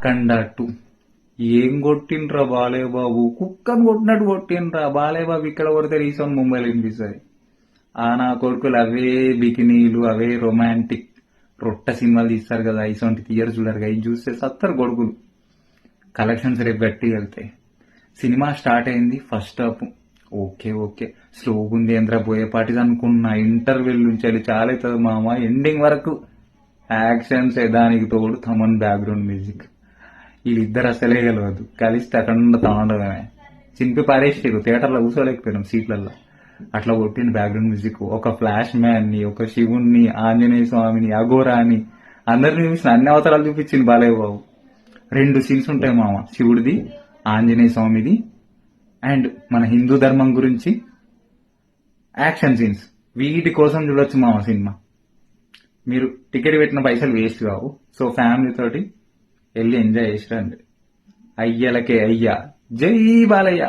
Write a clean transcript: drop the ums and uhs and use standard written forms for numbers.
అఖండ 2 ఏం కొట్టిండ్రా బాలయ్య బాబు, కుక్కను కొట్టినట్టు కొట్టిండ్రా బాలయ్య బాబు. ఇక్కడ కొడితే రీసౌండ్ ముంబైలో వినిపిస్తుంది. ఆ నా కొడుకులు అవే బికినీలు, అవే రొమాంటిక్ రొట్ట సినిమాలు తీస్తారు కదా, ఇసొంటి తీయరు చూడరు కదా, ఇది చూస్తే సత్తరు కొడుకులు. కలెక్షన్స్ రేపు గట్టిగా వెళ్తాయి. సినిమా స్టార్ట్ అయింది, ఫస్ట్ హాఫ్ ఓకే ఓకే స్లోగా ఉంది, ఏంద్రా పోయేపాటిది అనుకున్నా. ఇంటర్వెల్ నుంచి అది చాలా అవుతుంది మామ, ఎండింగ్ వరకు యాక్షన్స్. దానికి తోడు తమన్ బ్యాక్గ్రౌండ్ మ్యూజిక్. వీళ్ళిద్దరు అసలే గెలవద్దు, కలిస్తే అఖండ తాండవమే. చింపి పారేసారు, థియేటర్లో కూర్చోలేకపోయినాం సీట్లలో. అట్లా కొట్టిన బ్యాక్గ్రౌండ్ మ్యూజిక్. ఒక ఫ్లాష్ మ్యాన్ ని, ఒక శివుణ్ణి, ఆంజనేయ స్వామిని, అఘోరాని అందరిని చూపించిన, అన్ని అవతారాలు చూపించింది బాలయ్య బాబు. 2 సీన్స్ ఉంటాయి మామ, శివుడిది, ఆంజనేయ స్వామిది, అండ్ మన హిందూ ధర్మం గురించి యాక్షన్ సీన్స్. వీటి కోసం చూడొచ్చు మామ సినిమా. మీరు టికెట్ పెట్టిన పైసలు వేస్ట్ కావు. సో ఫ్యామిలీ తోటి వెళ్ళి ఎంజాయ్ చేసి రండి. అయ్యలకే అయ్యా, జై బాలయ్య.